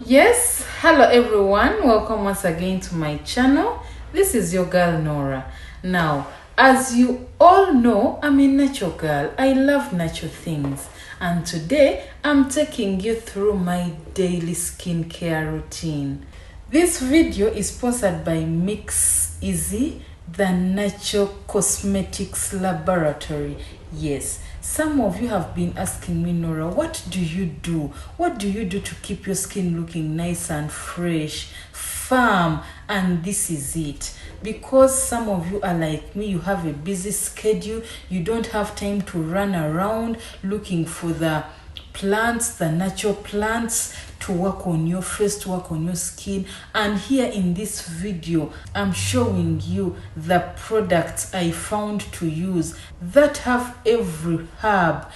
Yes, hello everyone. Welcome once again to my channel. This is your girl Nora. Now, as you all know, I'm a natural girl. I love natural things. And today, I'm taking you through my daily skincare routine. This video is sponsored by Mixeasy, the Natural Cosmetics Laboratory. Yes, some of you have been asking me, Nora, what do you do? What do you do to keep your skin looking nice and fresh, firm? And this is it. Because some of you are like me, you have a busy schedule, you don't have time to run around looking for the plants, the natural plants to work on your face, to work on your skin. And here in this video, I'm showing you the products I found to use that have every herb,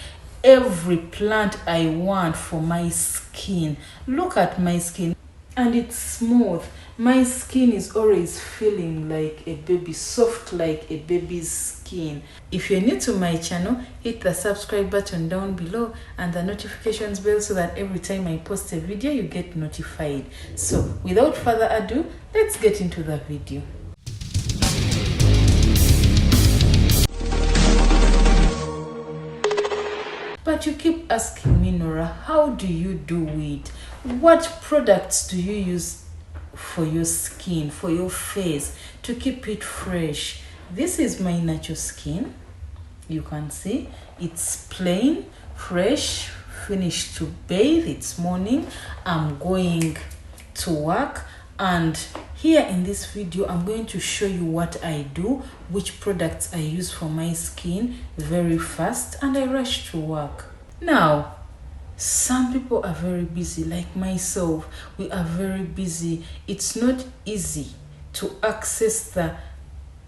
every plant I want for my skin. Look at my skin, and it's smooth. My skin is always feeling like a baby, soft like a baby's skin. If you're new to my channel, hit the subscribe button down below and the notifications bell so that every time I post a video you get notified. So without further ado, let's get into the video. But you keep asking me, Nora, how do you do it? What products do you use for your skin, for your face, to keep it fresh? This is my natural skin. You can see it's plain, fresh, finished to bathe. It's morning. I'm going to work, and here in this video I'm going to show you what I do, which products I use for my skin very fast, and I rush to work. Now, some people are very busy, like myself. We are very busy. It's not easy to access the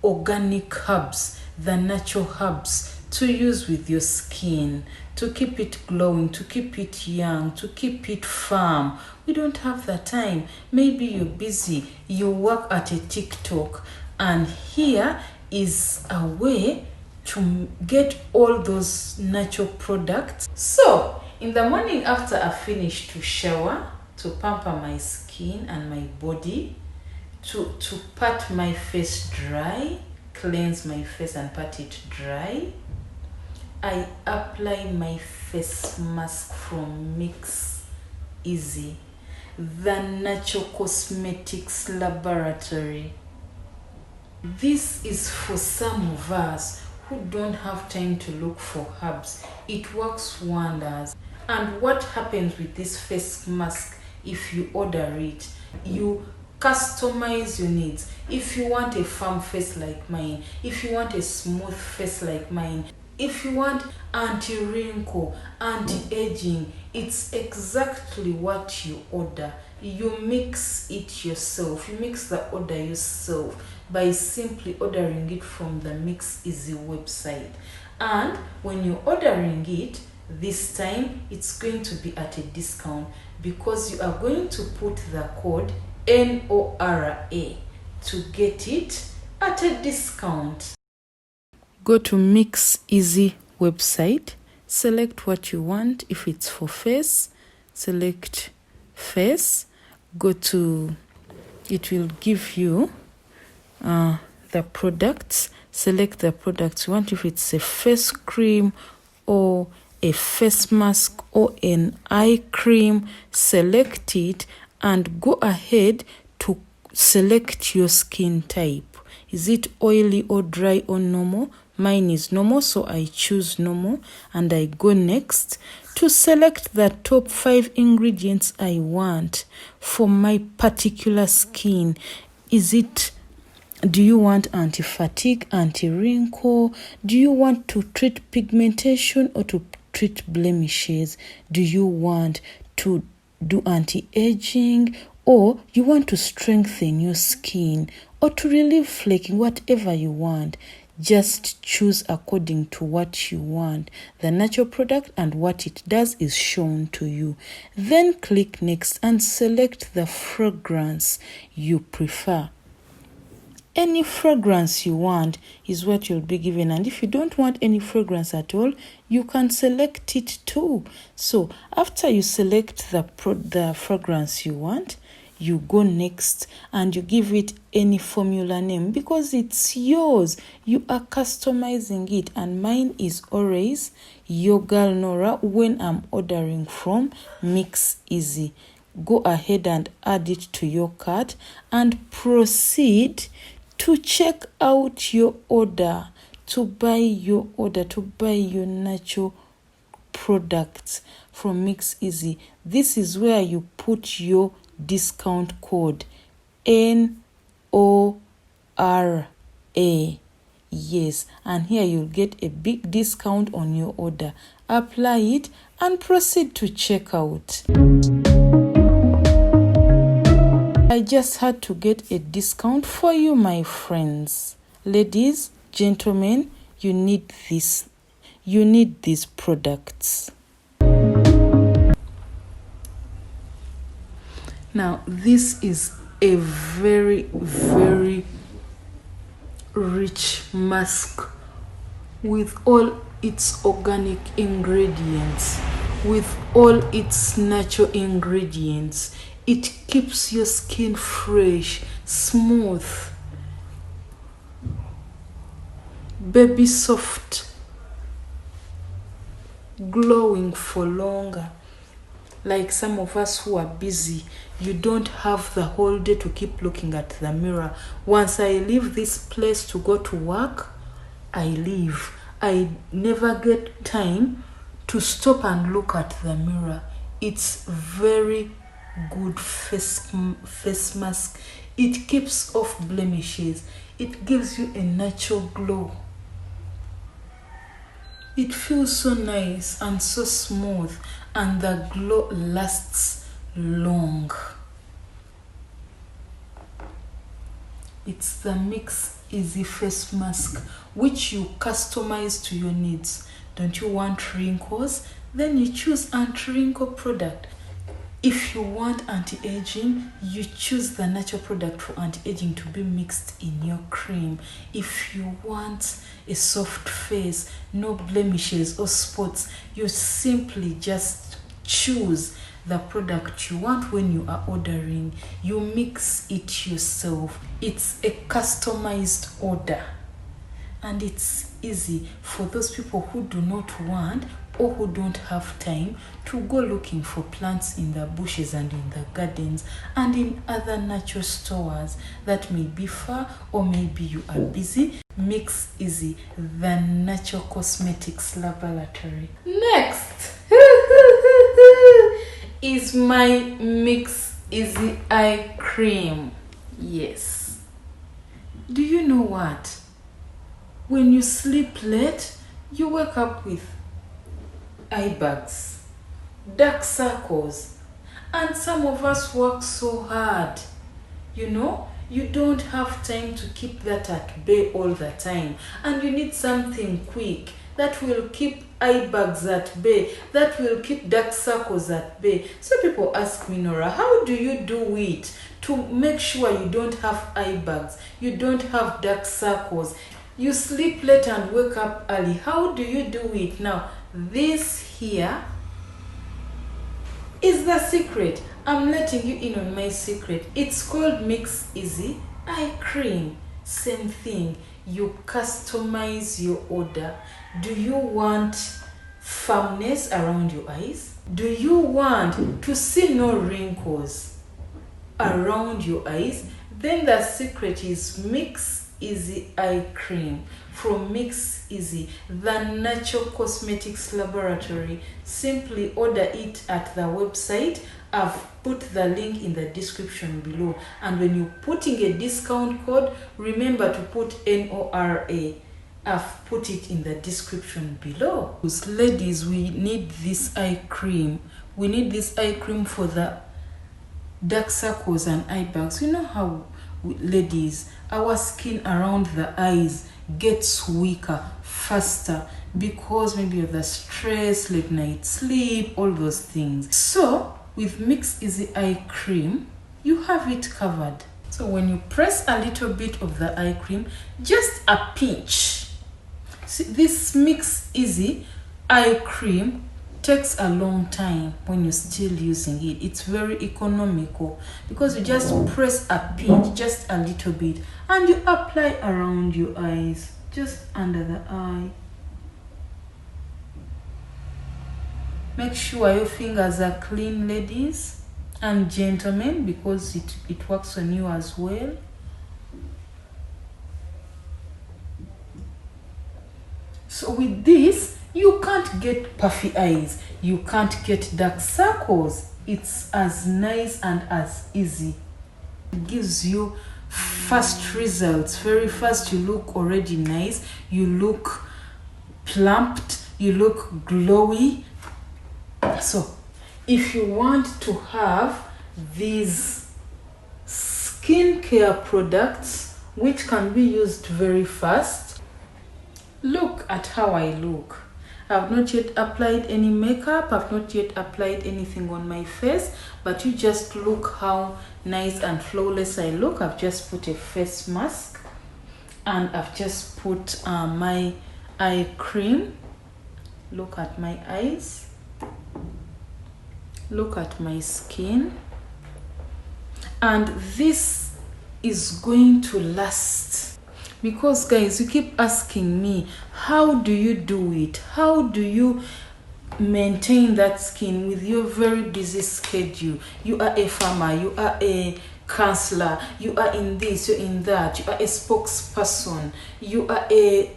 organic herbs, the natural herbs to use with your skin, to keep it glowing, to keep it young, to keep it firm. We don't have the time. Maybe you're busy, you work at a TikTok, and here is a way to get all those natural products. So in the morning, after I finish to shower, to pamper my skin and my body, to pat my face dry, cleanse my face and pat it dry, I apply my face mask from Mixeasy, the Natural Cosmetics Laboratory. This is for some of us who don't have time to look for herbs. It works wonders. And what happens with this face mask, if you order it, you customize your needs. If you want a firm face like mine, if you want a smooth face like mine, if you want anti-wrinkle, anti-aging, it's exactly what you order. You mix it yourself. You mix the order yourself by simply ordering it from the Mixeasy website. And when you're ordering it, this time it's going to be at a discount because you are going to put the code NORA to get it at a discount. Go to Mixeasy website, select what you want. If it's for face, select face. Go to, it will give you the products. Select the products you want. If it's a face cream or a face mask or an eye cream, select it and go ahead to select your skin type. Is it oily or dry or normal? Mine is normal, so I choose normal, and I go next to select the top 5 ingredients I want for my particular skin. Do you want anti-fatigue, anti-wrinkle? Do you want to treat pigmentation or to treat blemishes? Do you want to do anti-aging, or you want to strengthen your skin or to relieve flaking? Whatever you want, just choose according to what you want. The natural product and what it does is shown to you. Then click next and select the fragrance you prefer. Any fragrance you want is what you'll be given, and if you don't want any fragrance at all, you can select it too. So after you select the fragrance you want, you go next and you give it any formula name because it's yours. You are customizing it, and mine is always your girl Nora when I'm ordering from Mixeasy. Go ahead and add it to your cart and proceed to check out your order, to buy your natural products from Mixeasy. This is where you put your discount code NORA. Yes, and here you'll get a big discount on your order. Apply it and proceed to checkout. I just had to get a discount for you, my friends. Ladies, gentlemen, you need this. You need these products. Now, this is a very, very rich mask with all its organic ingredients, with all its natural ingredients. It keeps your skin fresh, smooth, baby soft, glowing for longer. Like some of us who are busy, you don't have the whole day to keep looking at the mirror. Once I leave this place to go to work, I leave. I never get time to stop and look at the mirror. It's very good face mask. It keeps off blemishes. It gives you a natural glow. It feels so nice and so smooth, and the glow lasts long. It's the Mixeasy face mask, which you customize to your needs. Don't you want wrinkles? Then you choose anti-wrinkle product. If you want anti-aging, you choose the natural product for anti-aging to be mixed in your cream. If you want a soft face, no blemishes or spots, you simply just choose the product you want when you are ordering. You mix it yourself. It's a customized order, and it's easy for those people who do not want or who don't have time to go looking for plants in the bushes and in the gardens and in other natural stores that may be far, or maybe you are busy. Mixeasy, the natural cosmetics laboratory. Next is my Mixeasy eye cream. Yes. Do you know what? When you sleep late, you wake up with eye bags, dark circles, and some of us work so hard. You don't have time to keep that at bay all the time, and you need something quick that will keep eye bags at bay, that will keep dark circles at bay. So people ask me, Nora, how do you do it to make sure you don't have eye bags, you don't have dark circles, you sleep late and wake up early? How do you do it? Now, this here is the secret. I'm letting you in on my secret. It's called Mixeasy eye cream. Same thing. You customize your order. Do you want firmness around your eyes? Do you want to see no wrinkles around your eyes? Then the secret is Mixeasy eye cream from Mixeasy, the natural cosmetics laboratory. Simply order it at the website. I've put the link in the description below, and when you're putting a discount code, remember to put NORA. I've put it in the description below. Ladies, we need this eye cream. We need this eye cream for the dark circles and eye bags. You know how ladies, our skin around the eyes gets weaker faster because maybe of the stress, late night sleep, all those things. So with Mixeasy eye cream, you have it covered. So when you press a little bit of the eye cream, just a pinch. See, this Mixeasy eye cream takes a long time when you're still using it. It's very economical because you just press a pinch, just a little bit, and you apply around your eyes, just under the eye. Make sure your fingers are clean, ladies and gentlemen, because it works on you as well. So with this, you can't get puffy eyes, you can't get dark circles. It's as nice and as easy. It gives you fast results, very fast. You look already nice, you look plumped, you look glowy. So if you want to have these skincare products which can be used very fast, look at how I look. I've not yet applied any makeup, I've not yet applied anything on my face, but you just look how nice and flawless I look. I've just put a face mask and I've just put my eye cream. Look at my eyes, look at my skin, and this is going to last. Because guys, you keep asking me, how do you do it? How do you maintain that skin with your very busy schedule? You are a farmer, you are a counselor, you are in this, you're in that, you are a spokesperson, you are a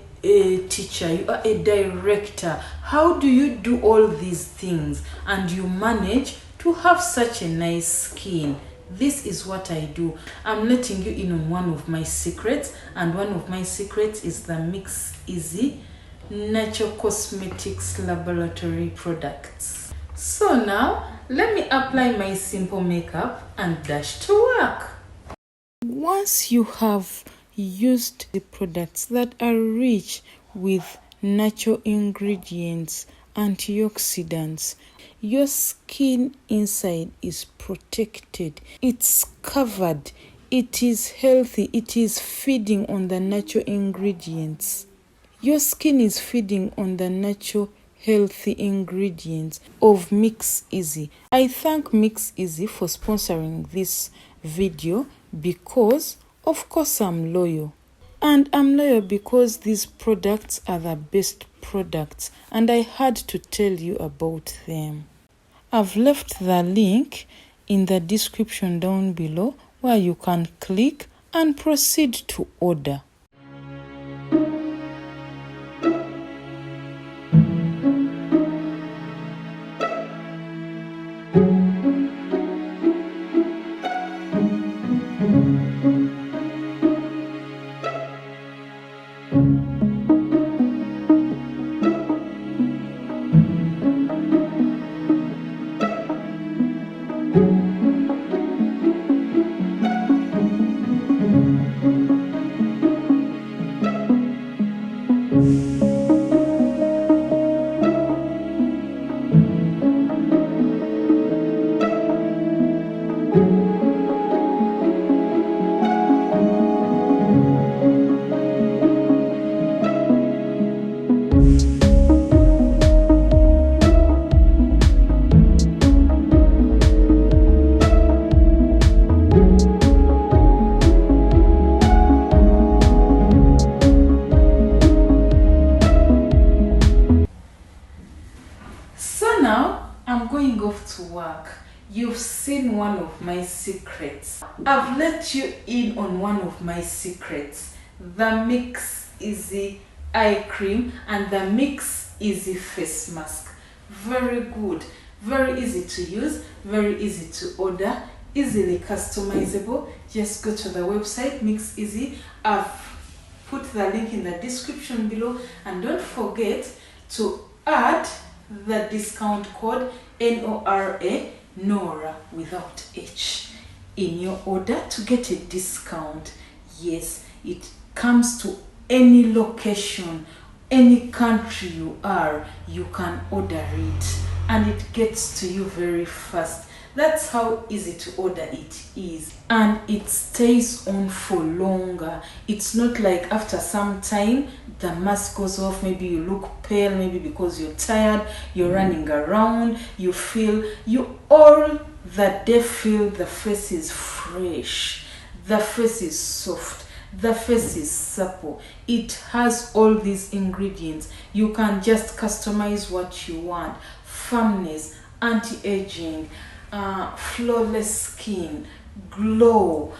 teacher, you are a director. How do you do all these things and you manage to have such a nice skin? This is what I do. I'm letting you in on one of my secrets, and one of my secrets is the Mixeasy Natural Cosmetics Laboratory products. So now, let me apply my simple makeup and dash to work. Once you have used the products that are rich with natural ingredients, antioxidants, your skin inside is protected, it's covered, it is healthy, it is feeding on the natural ingredients. Your skin is feeding on the natural healthy ingredients of Mixeasy. I thank Mixeasy for sponsoring this video because of course I'm loyal. And I'm loyal because these products are the best products and I had to tell you about them. I've left the link in the description down below where you can click and proceed to order. You've seen one of my secrets. I've let you in on one of my secrets. The Mixeasy eye cream and the Mixeasy face mask. Very good. Very easy to use. Very easy to order. Easily customizable. Just go to the website Mixeasy. I've put the link in the description below. And don't forget to add the discount code NORA, Nora without H, in your order to get a discount. Yes, it comes to any location, any country you are, you can order it and it gets to you very fast. That's how easy to order it is, and it stays on for longer. It's not like after some time the mask goes off, maybe you look pale, maybe because you're tired, you're running around, you feel you all that day feel the face is fresh, the face is soft, the face is supple. It has all these ingredients. You can just customize what you want: firmness, anti-aging, flawless skin, glow,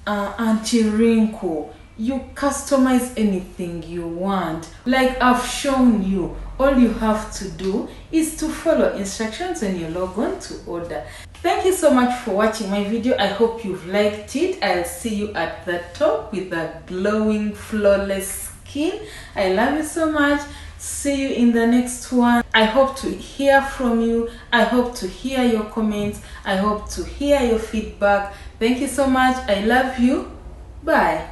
anti-wrinkle. You customize anything you want. Like I've shown you, all you have to do is to follow instructions when you log on to order. Thank you so much for watching my video. I hope you've liked it. I'll see you at the top with a glowing, flawless skin. I love you so much. See you in the next one. I hope to hear from you. I hope to hear your comments. I hope to hear your feedback. Thank you so much. I love you. Bye.